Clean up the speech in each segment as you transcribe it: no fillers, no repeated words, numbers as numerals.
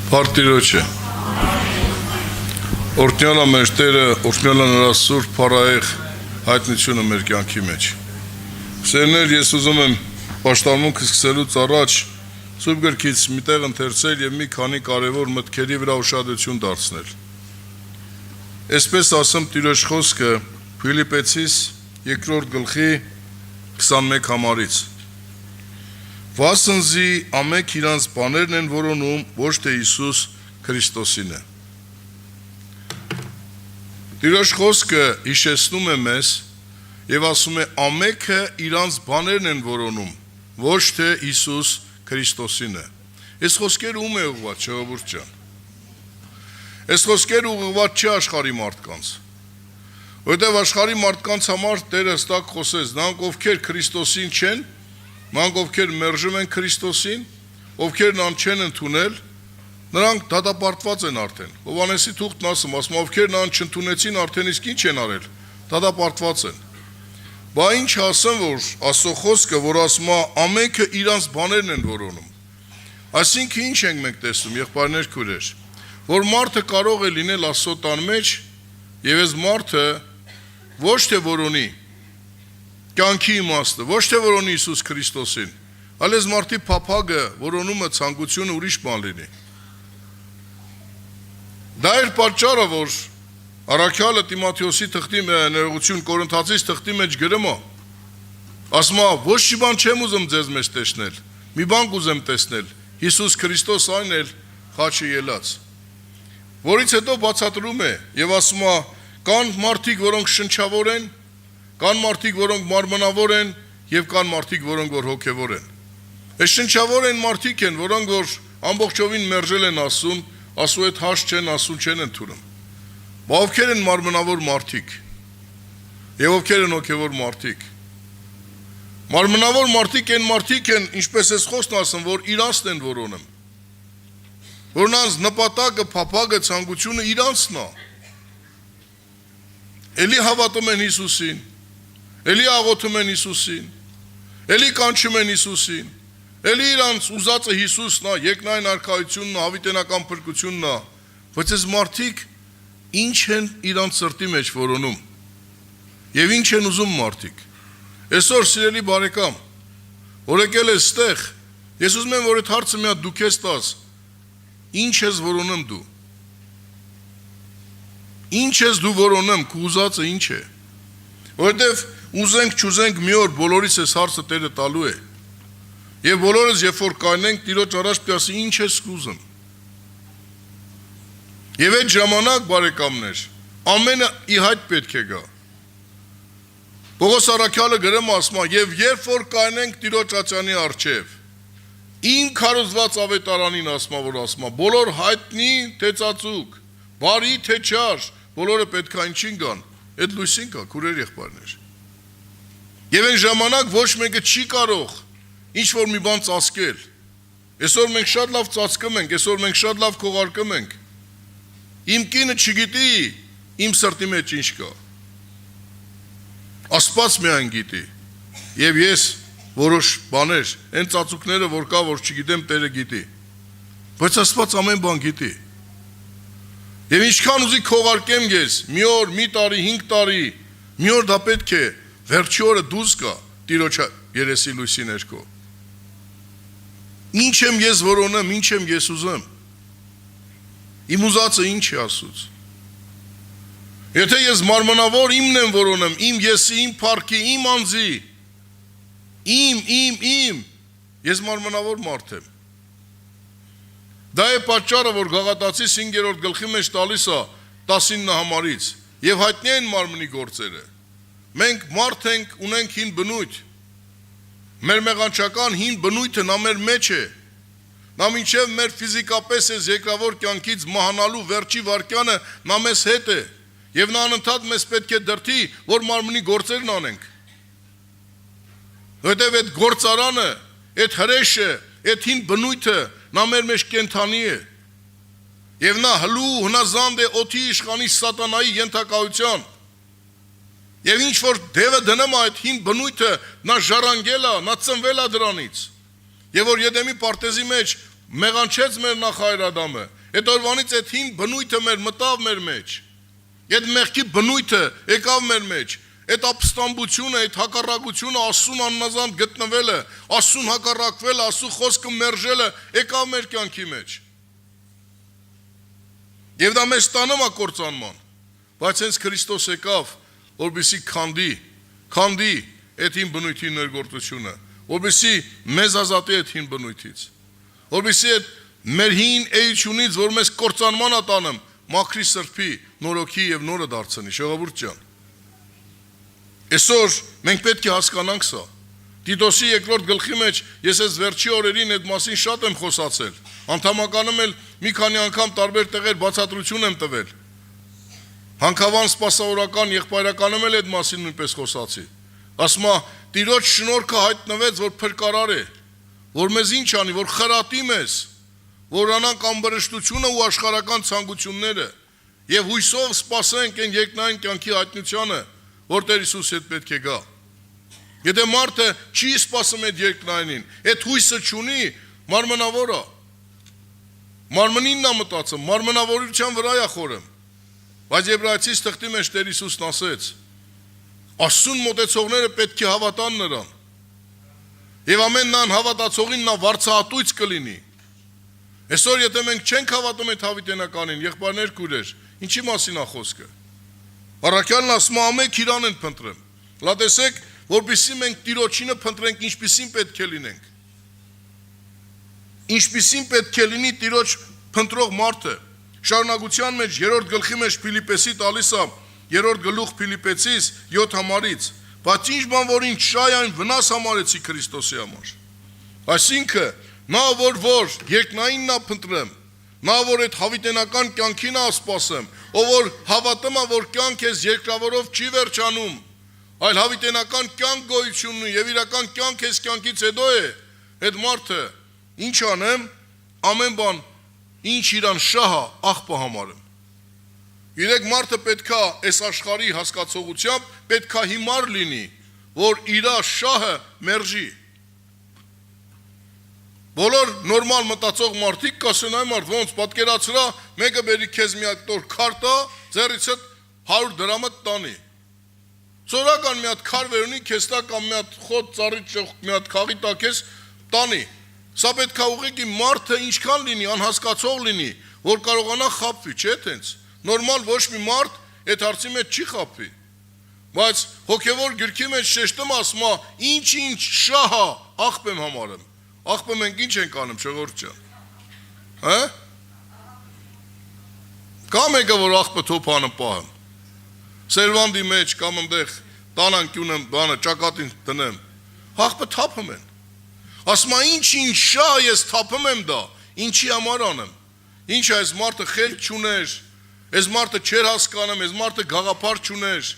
Partիրոջը Օրհնյալը մեր Տերը, օրհնյալը նրա սուրբ փառահեղ հայտնությունը մեր կյանքի մեջ։ Սերներ, ես ուզում եմ պաշտամունքը սկսելուց առաջ Սուրբ գրքից մի տեղ ընթերցել եւ մի քանի կարևոր մտքերի վրա ուշադրություն դարձնել։ Այսպես ասում Տիրոջ խոսքը Ֆիլիպեցիս 2-րդ գլխի 21 համարից։ Վասնզի ամենք իրանց բաներն են որոնում, ոչ թե Հիսուս Քրիստոսին է։ Տիրոջ խոսքը հիշեցնում է մեզ եւ ասում է ամենքը իրանց բաներն են որոնում, ոչ թե Հիսուս Քրիստոսին է։ Այս խոսքերը ում է ուղղված, ժողովուրդ ջան։ Այս խոսքերը ուղղված չի աշխարհի մարդկանց։ Որտեղ աշխարհի մարդկանց համար Տերը հստակ խոսեց, նրանք ովքեր Քրիստոսին չեն, նրանք ովքեր մերժում են Քրիստոսին, ովքեր նրան չեն ընդունել, նրանք դատապարտված են արդեն։ Հովհաննեսի թուղթն ասում, ովքեր նրան չընդունեցին, արդեն իսկ ինչ են արել, դատապարտված են։ Բա ինչ ասեմ, որ Աստծո խոսքը, որ ասում է ամենքը իրանց բաներն են որոնում։ Այսինքն ինչ ենք մենք տեսնում, եղբայրներ, քույրեր, որ մարդը կարող է լինել Աստծո տան մեջ, եւ այս մարդը ոչ թե որոնի կյանքի իմաստը, ոչ թե որոնի Հիսուս Քրիստոսին, այլ այս մարդի փափագը, որոնումը ցանկությունը ուրիշ բան լինի։ Դա էր պատճառը, որ առաքյալը Տիմոթեոսի թղթի ներողություն Կորինթացիս թղթի մեջ գրում է, ասում է, ոչ մի բան չեմ ուզում ձեզ մեջ տեսնել, մի բան կուզեմ տեսնել, Հիսուս Քրիստոս այն էլ խաչը ելած։ Որից հետո բացատրում է եւ ասում է, կան մարդիկ, որոնք շնչավոր են, կան մարդիկ, որոնք մարմնավոր են եւ կան մարդիկ, որոնք որ հոգեվոր են։ Այս շնչավոր են մարդիկ են, որոնք որ ամբողջովին մերժել են Աստծուն, Աստծո հետ հաշտ չեն, Աստծուն չեն ընդունում։ Բայց ովքեր են մարմնավոր մարդիկ եւ ովքեր են հոգեվոր մարդիկ։ Մարմնավոր մարդիկ են, ինչպես էս խոսքն ասում, որ իրանցն են որոնում։ Որ նրանց նպատակը, փափագը, ցանկությունը իրանցն է։ Էլի հավատում են Հիսուսին, էլի աղոթում են Հիսուսին, էլի կանչում են Հիսուսին, էլի իրանց ուզածը Հիսուսն է, երկնային արքայությունն է, հավիտենական փրկությունն է, բայց այս մարդիկ ինչ են իրանց սրտի մեջ որոնում եւ ինչ են ուզում մարդիկ։ Այսօր սիրելի բարեկամ, որ եկել ես ստեղ, ես ուզում եմ որ այդ հարցը մի հատ դու քեզ տաս, ինչ ես որոնում դու։ Ինչ ես դու որոնում, քո ուզածը ինչ է։ Որովհետև ուզենք չուզենք մի օր բոլորիս այս հարցը Տերը տալու է։ Եվ բոլորս երբ որ կայնենք Տիրոջ առաջ պիտի ինչ ես ուզում։ Եվ այդ ժամանակ բարեկամներ, ամենը ի հայտ պետք է գա։ Պողոս առաքյալը գրում ասում է, եւ երբ որ կայնենք Տիրոջ աչանի առջև, իմ քարոզված ավետարանին ասում որ ասում է, բոլոր հայտնի թե ծածուկ, բարի թե չար, բոլորը պետք է ինչին գան, այդ լույսին կա, քուրեր եղբայրներ։ Եվ այն ժամանակ ոչ մեկը չի կարող ինչ որ մի բան ծածկել։ Այսօր մենք շատ լավ ծածկում ենք, այսօր մենք շատ լավ քողարկում ենք։ Իմ կինը չգիտի իմ սրտի մեջ ինչ կա։ Աստված միայն գիտի։ Եվ ես որոշ բաներ, այն ծածուկները որ կա, որ չգիտեմ, Տերը գիտի։ Բայց Աստված ամեն բան գիտի։ Եվ ինչքան ուզի քողարկեմ ես, մի օր, մի տարի, 5 տարի, մի օր դա պետք է վերջի օրը դուրս գա Տիրոջ երեսի լույսի ներքո։ Ինչ եմ ես որոնում, ինչ եմ ես ուզում։ Իմ ուզածը ինչ է Աստծուց։ Եթե ես մարմնավոր իմն եմ որոնում, իմ եսի, իմ փառքի, իմ անձի, իմ, ես մարմնավոր մարդ եմ։ Դա է պատճառը, որ Գաղատացիս 5-րդ գլխի մեջ տալիս է 19 համարից եւ հայտնի են մարմնի գործերը։ Մենք մարդ ենք, ունենք հին բնույթ։ Մեր մեղանչական հին բնույթը նա մեր մեջ է։ Նա մինչև մեր ֆիզիկապես այս երկրավոր կյանքից մահանալու վերջի վարկյանը նա մեզ հետ է։ Եվ նա անընդհատ մեզ պետք է դրթի, որ մարմնի գործերն անենք։ Որտեւ այդ գործարանը, այդ հրեշը, այդ հին բնույթը նա մեր մեջ կենթանի է։ Եվ նա հլու հնազանդ է օդի իշխանի սատանայի ենթակայության։ Եվ ինչ որ դևը դնում է այդ հին բնույթը, նա ժառանգել է, նա ծնվել է դրանից։ Եվ որ Եդեմի պարտեզի մեջ մեղանչեց մեր նախահայր Ադամը, Այդ օրվանից այդ հին բնույթը մեր մտավ մեր մեջ։ Այդ մեղքի բնույթը եկավ մեր մեջ։ Այդ ապստամբությունը, այդ հակառակությունը, Աստծուն աննազանդ գտնվելը, Աստծուն հակառակվելը, Աստծու խոսքը մերժելը եկավ մեր կյանքի մեջ։ Եվ դա մեզ տանում է կործանման։ Բայց հենց Քրիստոս եկավ, որպեսզի քանդի այդ հին բնույթի ներգործությունը, որպեսզի մեզ ազատի այդ հին բնույթից, որպեսզի այդ մեր հին էությունից, որ մեզ կործանման է տանում, մաքրի սրբի, նորոգի եւ նորը դարձնի, ժողովուրդ ջան։ Այսօր մենք պետք է հասկանանք սա։ Տիտոսի 2-րդ գլխի մեջ ես այս վերջի օրերին այդ մասին շատ եմ խոսացել։ Անդամականում էլ մի քանի անգամ տարբեր տեղեր բացատրություն եմ տվել։ Հանքավան սպասավորական եղբայրականում էլ այդ մասին նույնպես խոսացի։ Ասում է, Տիրոջ շնորհքը հայտնվեց, որ փրկարար է, որ մեզ ինչ անի, որ խրատի մեզ, որ անանք ամբրշտությունը ու աշխարհական ցանկությունները եւ հույսով սպասենք այն երկնային կյանքի հայտնությանը, որ Տեր Հիսուս հետ պետք է գա։ Եթե մարդը չի սպասում այդ երկնայինին, այդ հույսը չունի, մարմնավոր է։ Մարմնինն է մտածում, մարմնավորության վրա է խորում։ Բայց Եբրայեցիս թղթի մեջ Տեր Հիսուսն ասեց. Աստծուն մոտեցողները պետք է հավատան նրան։ Եվ ամեն նա հավատացողին նա վարձահատույց կլինի։ Այսօր եթե մենք չենք հավատում այդ հավիտենականին, եղբայրներ քույրեր, ինչի մասին է խոսքը։ Առաքյալն ասում է ամեն իրան են փնտրում։ Լա տեսեք, որպեսզի մենք Տիրոջինը փնտրենք, ինչպիսին պետք է լինենք։ Ինչպիսին պետք է լինի Տիրոջ փնտրող մարդը։ Շարունակության մեջ 3-րդ գլխի մեջ Փիլիպպեսի տալիս է 3-րդ գլուխ Փիլիպպեցիս 7 համարից, բայց ինչ բան որ ինչ շայ այն վնաս համարեցի Քրիստոսի համար։ Այսինքն նա որ երկնայինն է փնտրում, նա որ այդ հավիտենական կյանքին է սպասում, ով որ հավատում է որ կյանք էս երկրավորով չի վերջանում, այլ հավիտենական կյանք գոյություն ունի եւ իրական կյանք էս կյանքից հետո է, այդ մարդը ինչ անեմ, ամեն բան ինչ իրան շահը աղբը համարում։ Իրեք մարդը պետքա այս աշխարհի հասկացողությամբ պետքա հիմար լինի, որ իր շահը մերժի։ Բոլոր նորմալ մտածող մարդիկ կասեն այ մարդ ոնց պատկերացրա, մեկը բերի քեզ մի հատ տոր քարտա, ձեռիցդ 100 դրամը տանի։ Սորական մի հատ քար վերունի, քեզ տա կամ մի հատ խոտ ծառի ճոխ, մի հատ խաղի տա քեզ տանի։ Սա պետքա ուղղակի մարդը ինչքան լինի, անհասկացող լինի, որ կարողանա խաբվի, չէ՞ տենց։ Նորմալ ոչ մի մարդ այդ հարցի մեջ չի խաբվի։ Բայց հոգևոր գրքի մեջ շեշտում ասում է, ինչ շահա աղբ եմ համարում։ Աղբը մենք ինչ ենք անում, ժողովուրդ ջան։ Հա՞։ Կա մեկը որ աղբը թոփանը պահեմ։ Սերվանդի մեջ կամ այնտեղ տանանկյունը բանը ճակատին դնեմ։ Աղբը թափում են։ Ասում է ինչ շահ ես թափում եմ դա, ինչի համար անեմ։ Ինչ այս մարդը խելք չուներ, այս մարդը չեր հասկանում, այս մարդը գաղափար չուներ։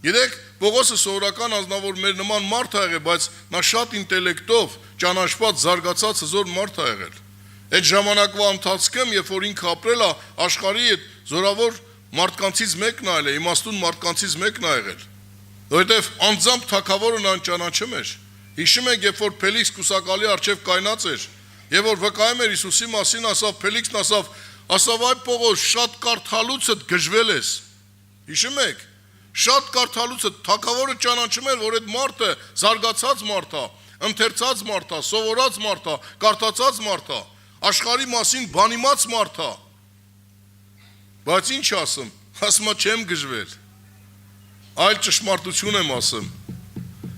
Գիտեք, Պողոսը սովորական ազնվոր մեր նման մարդ է եղել, բայց նա շատ ինտելեկտով, ճանաչված, զարգացած հզոր մարդ է եղել։ Այդ ժամանակվա ընթացքում, երբ որ ինքը ապրել է, աշխարհի այդ զորավոր մարդկանցից մեկն է եղել, իմաստուն մարդկանցից մեկն է եղել։ Որովհետև անձամբ թագավորը նա ճանաչում էր։ Հիշում եք, երբ որ Ֆելիքս կուսակալի առջև կայնած էր, եւ որ վկայում էր Հիսուսի մասին, ասավ Ֆելիքսն ասավ այ Պողոս, շատ կարդալուցդ գժվել ես։ Հիշում եք։ Շատ կարդալուց թագավորը ճանաչում էր, որ այդ մարդը զարգացած մարդ է, ընթերցած մարդ է, սովորած մարդ է, կարդացած մարդ է, աշխարհի մասին բանիմաց մարդ է։ Բայց ինչ ասում, ասում եմ չեմ գժվել, այլ ճշմարտություն եմ ասում։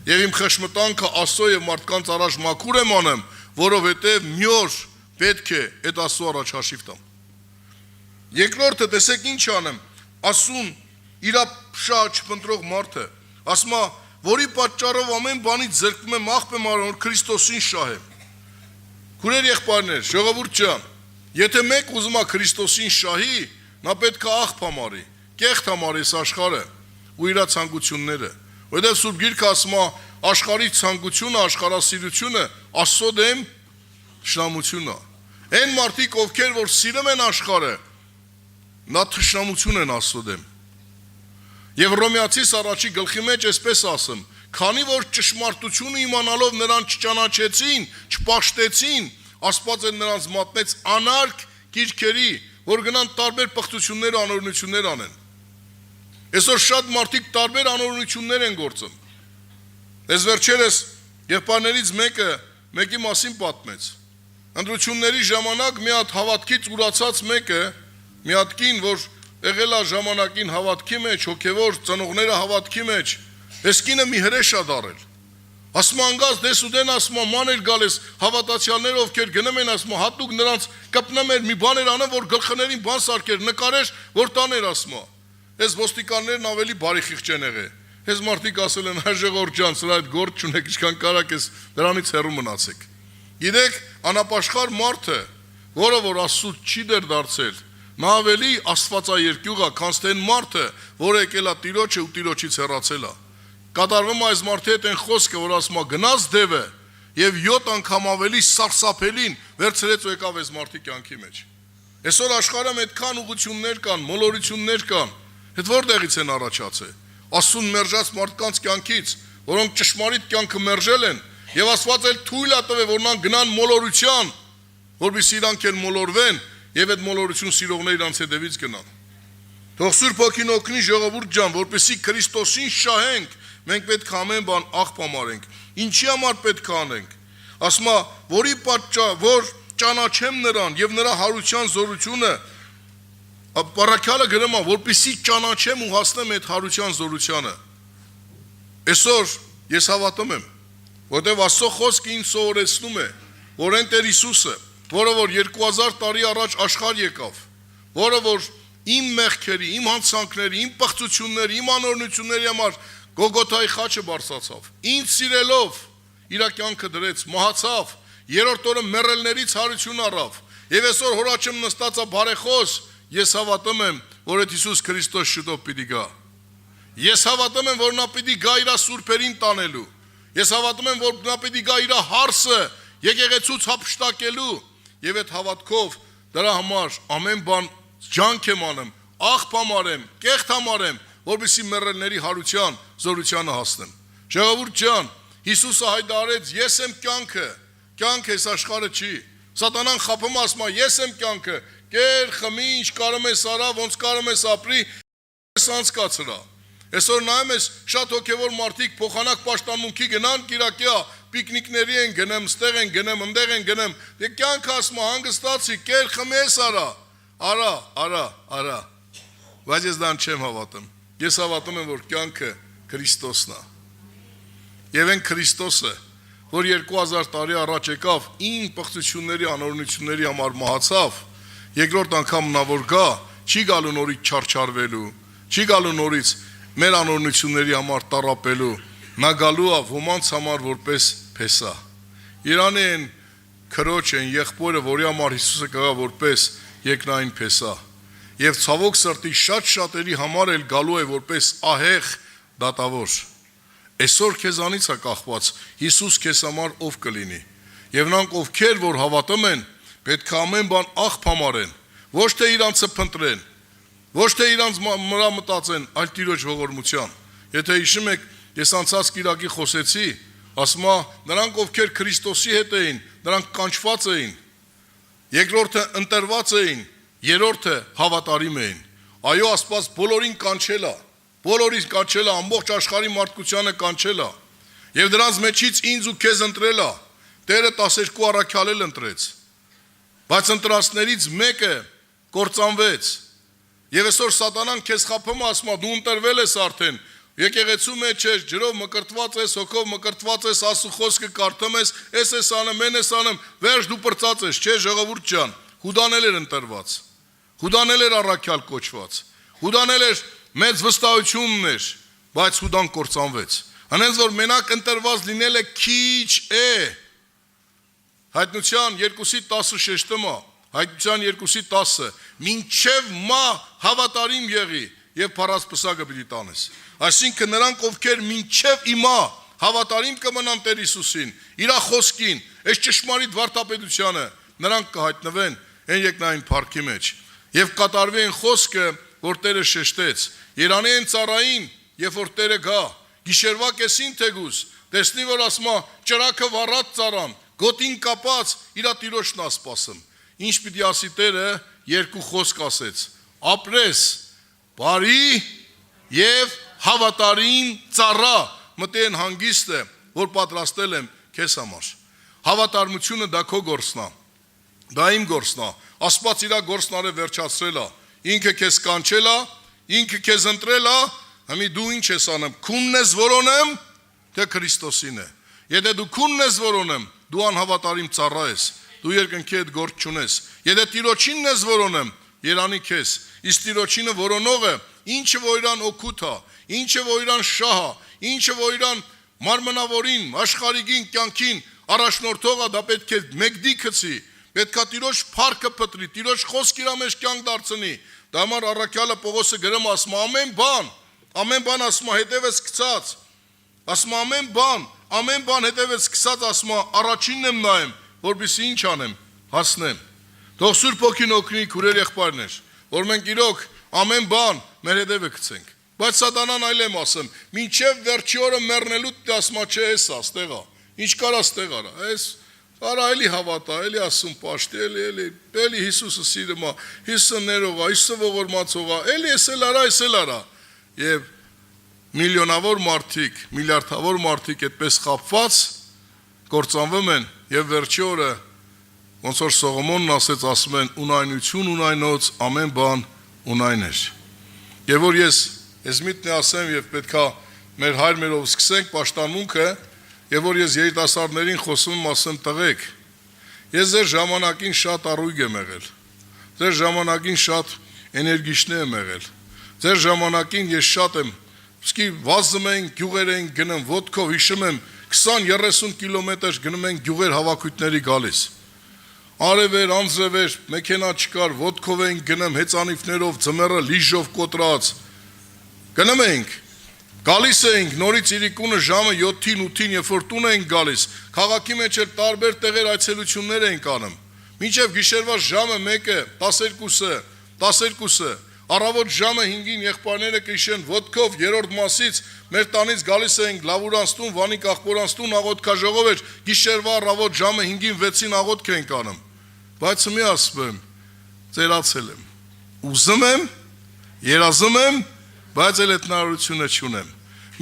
Եվ իմ խշմտանքը Աստծո եւ մարդկանց առաջ մաքուր եմ անում, որովհետեւ մի օր պետք է այդ Աստծո առաջ հաշիվ տամ։ Երկրորդը տեսեք ինչ անեմ, ասում իր շահ չփնտրող մարդը, ասում է, որի պատճառով ամեն բանից զրկվում եմ, աղբ եմ արում, որ Քրիստոսին շահեմ։ Քուրեր եղբայրներ, ժողովուրդ ջան, եթե մեկ ուզում է Քրիստոսին շահի, նա պետք է աղբ համարի, կեղտ համարի այս աշխարհը ու իր ցանկությունները։ Որովհետև Սուրբ Գիրքը ասում է, աշխարհի ցանկությունը, աշխարհասիրությունը Աստծո դեմ թշնամություն է։ Այն մարդիկ, ովքեր որ սիրում են աշխարհը, նա թշնամություն են Աստծո դեմ։ Եվ Հռոմեացիս առաջի գլխի մեջ այսպես ասում, քանի որ ճշմարտությունը իմանալով նրան չճանաչեցին, չպաշտեցին, Աստված նրանց մատնեց անարգ գիրքերի, որ գնան տարբեր պղծություններ ու անօրինություններ անեն։ Այսօր շատ մարդիկ տարբեր անօրինություններ են գործում։ Այս վերջերս եղբայրներից մեկի մասին պատմեց։ Ընտրությունների ժամանակ մի հատ հավատքից ուրացած մեկը, մի հատ կին, որ եղել է ժամանակին հավատքի մեջ, հոգևոր ծնողները հավատքի մեջ, այս կինը մի հրեշ է դարել։ Ասում անգած դես ու դեն ասում մաներ գալես հավատացյալներ ովքեր գնում են ասում հատուկ նրանց կպնում էր մի բաներ անեն որ գլխներին բան սարքեր նկարեր որ տաներ ասում այս ոստիկաններն ավելի բարի խիղճ են եղել այս մարդիկ ասել են Ժողովուրդ ջան սրա այդ գործ չունեք ինչքան կարաք ես դրանից հեռու մնացեք գիտեք անապաշխար մարդը որը որ Աստծո չի դեր դարձել նա ավելի աստվածաերկյուղ է քան թե մարդը որ եկել է Տիրոջը ու Տիրոջից հեռացել է Կատարվում է այս մարդի հետ այն խոսքը, որ ասում է գնաց դևը եւ 7 անգամ ավելի սարսափելին վերցրեց ու եկավ այս մարդի կյանքի մեջ։ Այսօր աշխարհում այդքան ուղղություններ կան, մոլորություններ կան, այդ որտեղից են առաջացել։ Աստծուն մերժած մարդկանց կյանքից, որոնք ճշմարիտ կյանքը մերժել են եւ Աստված էլ թույլ է տվել, որ նրանք գնան մոլորության, որովհետեւ իրանք էլ մոլորվեն եւ այդ մոլորություն սիրողները իրանց հետևից գնան։ Թող Սուրբ Հոգին օգնի ժողովուրդ ջան, որպեսզի Քրիստոսին շահենք Մենք պետք է ամեն բան աղբամարենք։ Ինչի համար պետք է անենք։ Ասում է, որի պատճառ, որ ճանաչեմ նրան եւ նրա հարության զորությունը, Պարաքյալը գրում է, որպեսզի ճանաչեմ ու հասնեմ այդ հարության զորությանը։ Այսօր ես հավատում եմ, որտեղ Աստծո խոսքը ինձ սովորեցնում է, որ այն Տեր Հիսուսը, որը որ 2000 տարի առաջ աշխարհ եկավ, որը որ իմ մեղքերի, իմ հանցանքների, իմ պղծությունների, իմ անօրինությունների համար Գողգոթայի խաչը բարձրացավ, ինձ սիրելով իր կյանքը դրեց, մահացավ, երրորդ օրը մեռելներից հարություն առավ, եւ այսօր հորաչեմ նստած է բարեխոս, ես հավատում եմ, որ այդ Հիսուս Քրիստոս շուտով պիտի գա։ Ես հավատում եմ, որ նա պիտի գա իր սուրբերին տանելու։ Ես հավատում եմ, որ նա պիտի գա իր հարսը եկեղեցուց հափշտակելու, եւ այդ հավատքով դրա համար ամեն բան ջանք եմ անում, աղբ համարեմ, կեղտ համարեմ, որպեսզի մեռելների հարության զորությանը հասնեմ։ Ժողովուրդ ջան, Հիսուսը հայտարարեց, ես եմ կյանքը, կյանքը այս աշխարհը չի։ Սատանան խափում ասում է, ես եմ կյանքը, կեր, խմի, ինչ կարում ես արա, ոնց կարում ես ապրի, ես անցկացրա։ Այսօր նայում ես շատ հոգևոր մարդիկ փոխանակ պաշտամունքի գնան Կիրակյա, պիկնիկների են գնեմ, ստեղ են գնեմ, ընդեղ են գնեմ։ Դե կյանքը ասում է, հանգստացի, կեր, խմի ես արա։ Բայց ես դան չեմ հավատում։ Ես հավատում եմ, որ կյանքը Քրիստոսն է։ Եվ այն Քրիստոսը, որ 2000 տարի առաջ եկավ, ին պղծությունների, անօրինությունների համար մահացավ, երկրորդ անգամ նա որ գա, չի գալու նորից չարչարվելու, չի գալու նորից մեր անօրինությունների համար տառապելու, նա գալու է ոմանց համար որպես փեսա։ Իրանի են քրոջ են եղբորը, որի համար Հիսուսը կգա որպես երկնային փեսա։ Եվ ցավոք սրտի շատ-շատերի համար էլ գալու է որպես ահեղ դատավոր։ Այսօր քեզանից է կախված Հիսուս քեզ համար ով կլինի։ Եվ նրանք ովքեր որ հավատում են, պետք է ամեն բան աղբ համարեն, ոչ թե իրանցը փնտրեն, ոչ թե իրանց մրա մտածեն, այլ Տիրոջ ողորմության։ Եթե հիշում եք, ես անցած Կիրակի խոսեցի, ասում եմ, նրանք ովքեր Քրիստոսի հետ էին, նրանք կանչված էին։ Երկրորդը ընտրված էին, երրորդը հավատարիմ էին։ Այո, Աստված բոլորին կանչել է, ամբողջ աշխարհի մարդկությանը կանչել է։ Եվ դրանց մեջից ինձ ու քեզ ընտրել է։ Տերը 12 առաքյալ ընտրեց։ Բայց ընտրածներից մեկը կործանվեց։ Եվ այսօր սատանան քեզ խափում ասում է, դու ընտրվել ես արդեն։ Եկեղեցու մեջ ես, ջրով մկրտված ես, հոգով մկրտված ես, Աստծո խոսքը կարդում ես անում, են ես անում, վերջ դու պրծած ես, չէ՞ ժողովուրդ ջան։ Հուդան էր ընտրված։ Հուդան էր առաքյալ կոչված։ Հուդան էր մեծ վստահությունն էր, բայց Հուդան կործանվեց։ Հենց որ մենակ ընտրված լինելը քիչ է։ Հայտնության 2:10 Հայտնության 2:10 մինչև մա հավատարիմ եղի եւ փառած պսակը պիտի տանես։ Այսինքն նրանք ովքեր մինչև իմա հավատարիմ կմնան Տեր Հիսուսին, իր խոսքին, այս ճշմարիտ վարդապետությանը, նրանք կհայտնվեն այն երկնային փառքի մեջ եւ կատարվի այն խոսքը, որ Տերը շեշտեց։ Երանի են ծառային, երբ որ Տերը գա, գիշերվա կեսին թեգուս, տեսնի որ ասում է ճրակը վառած ծառան, գոտին կապած իր Տիրոջն է սպասում։ Ինչ պիտի ասի Տերը, երկու խոսք ասեց. ապրես բարի եւ հավատարիմ ծառա, մտեն հանգիստը, որ պատրաստել եմ քեզ համար։ Հավատարմությունը դա քո գործն է, դա իմ գործն է։ Աստված իր գործները վերջացրել է, ինքը քեզ կանչել է, ինքը քեզ ընտրել է, հիմա դու ինչ ես անում, քունն ես որոնեմ, թե Քրիստոսին է։ Եթե դու քունն ես որոնեմ, դու անհավատարիմ ծառա ես, դու երկնքի հետ գործ չունես։ Եթե Տիրոջինն ես որոնեմ, երանի քեզ, իսկ Տիրոջինը որոնողը, ինչը որ իրան օգուտ է, ինչը որ իրան շահ է, ինչը որ իրան մարմնավորին, աշխարհիկին կյանքին առաջնորդողը, դա պետք է մեկդի գցի, պետքա Տիրոջ փառքը պտրի, Տիրոջ խոսքը իր մեջ կյանք դարձնի։ Դա համար առաքյալը Պողոսը գրում ասում ամեն բան ասում հետևից գցած, ասում ամեն բան հետևից գցած, ասում առաջինն եմ նայեմ, որպեսզի ինչ անեմ, հասնեմ։ Թող Սուրբ Օգին օգնի քուրեր եղբայրներ, որ մենք իրոք ամեն բան մեր հետևը գցենք։ Բայց Սատանան այլ եմ ասում, մինչև վերջի օրը մեռնելու ասում չէ, էս աստեղա, ինչ կարա ստեղ արա, էս արա էլի հավատա, էլի ասում պաշտի, էլի Հիսուսը սիրում է, Հիսուսը ներող է, Հիսուսը ողորմածող է, էլի էս էլ արա։ Եվ միլիոնավոր մարդիկ, միլիարդավոր մարդիկ այդպես խաբված կործանվում են եւ վերջի օրը ոնց որ Սողոմոնն ասեց, ասում են ունայնություն ունայնոց ամեն բան ունայն էր։ Եվ որ ես միտն ասեմ եւ պետքա մեր հայրերով սկսենք պաշտամունքը, եւ որ ես երիտասարդներին խոսում եմ, ասեմ տղեկ, ես ձեր ժամանակին շատ առույգ եմ եղել, ձեր ժամանակին շատ էներգիչներ եմ եղել, ձեր ժամանակին ես շատ եմ, իսկի վազում են, գյուղեր են գնում, ոտքով հիշում եմ 20-30 կիլոմետր գնում են գյուղեր հավաքույթների գալիս, արևեր, անձրևեր, մեքենա չկար, ոտքով են գնում, հեծանիվներով, ձմեռը լիժով կոտրած, գնում ենք, գալիս էինք, նորից իրիկունը ժամը 7-ին, 8-ին, երբ որ տուն էինք գալիս, քաղաքի մեջ էլ տարբեր տեղեր այցելություններ էինք անում, մինչև գիշերվա ժամը 1-ը, 12-ը, առավոտ ժամը 5-ին եղբայրները կհիշեն ոտքով երրորդ մասից մեր տանից գալիս էինք Լավուրանստուն, Վանիկ Աղբորանստուն աղոթքաժողով էր, գիշերվա առավոտ ժամը 5-ին 6-ին աղոթք էինք անում, բայց մի ասում եմ, ծերացել եմ, ուզում եմ, երազում եմ, բայց էլ այդ հնարավորությունը չունեմ։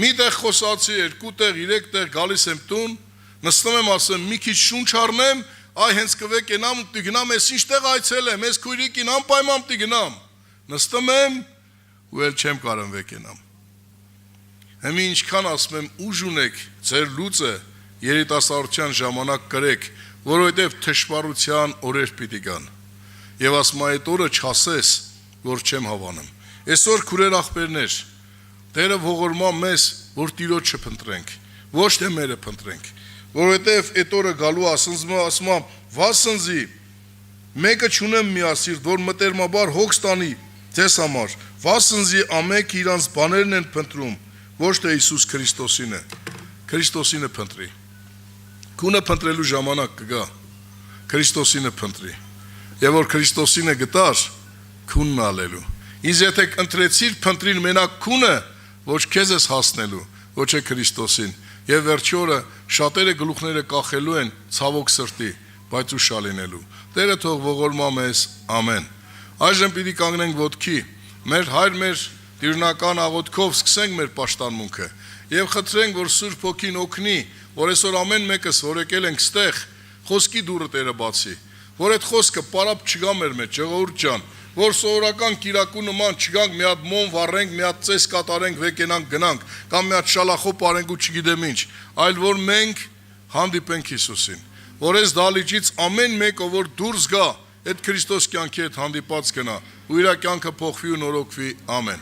Մի տեղ խոսացի, 2 տեղ, 3 տեղ գալիս եմ տուն, նստում եմ ասեմ, մի քիչ շունչ առնեմ, այ հենց կվեկենամ ու պիտի գնամ, ես ինչ տեղ այցելեմ, ես քույրիկին անպայման պիտի գնամ։ Նստում եմ ու էլ չեմ կարող վեկենամ։ Հիմա ինչքան ասում եմ, ուժ ունեք, ձեր լուծը երիտասարդության ժամանակ կրեք, որովհետև թշվառության օրեր պիտի գան։ Եվ ասում այդ օրը չասես, որ չեմ հավանում։ Այսօր քուրեր աղբերներ, Տերը ողորմա մեզ, որ Տիրոջը փնտրենք, ոչ թե մերը փնտրենք, որովհետև այդ օրը գալու ասում վասնզի, մեկը չունեմ միասիրտ, որ մտերմաբար հոգ ստանի ձեզ համար, վասնզի ամենք իրանց բաներն են փնտրում, ոչ թե Հիսուս Քրիստոսին է փնտրի։ Քունը փնտրելու ժամանակ կգա, Քրիստոսին է փնտրի։ Եվ որ Քրիստոսին է գտար, քունն ալելու։ Իսկ եթե ընտրեցիր փնտրիր մենակ քունը, ոչ քեզ ես հասնելու, ոչ է Քրիստոսին։ Եվ վերջի օրը շատերը գլուխները կախելու են ցավոք սրտի, բայց ուշ լինելու։ Տերը թող ողորմա մեզ, ամեն։ Այժմ պիտի կանգնենք ոտքի, մեր հայր մեր տիրնական աղոթքով սկսենք մեր պաշտամունքը եւ խնդրենք, որ Սուրբ Օգին օգնի, որ այսօր ամեն մեկս որ եկել ենք ստեղ, խոսքի դուրը Տերը բացի, որ այդ խոսքը պարապ չգա մեր մեջ, ժողովուրդ ջան, որ սովորական կիրակու նման չգանք մի հատ մոն վառենք, մի հատ ծես կատարենք, վեկենանք գնանք, կամ մի հատ շալախոպ արենք ու չգիտեմ ինչ, այլ որ մենք հանդիպենք Հիսուսին, որ այս դալիճից ամեն մեկը որ դուրս գա, այդ Քրիստոս կյանքի հետ հանդիպած գնա, ու իր կյանքը փոխվի ու նորոգվի, ամեն։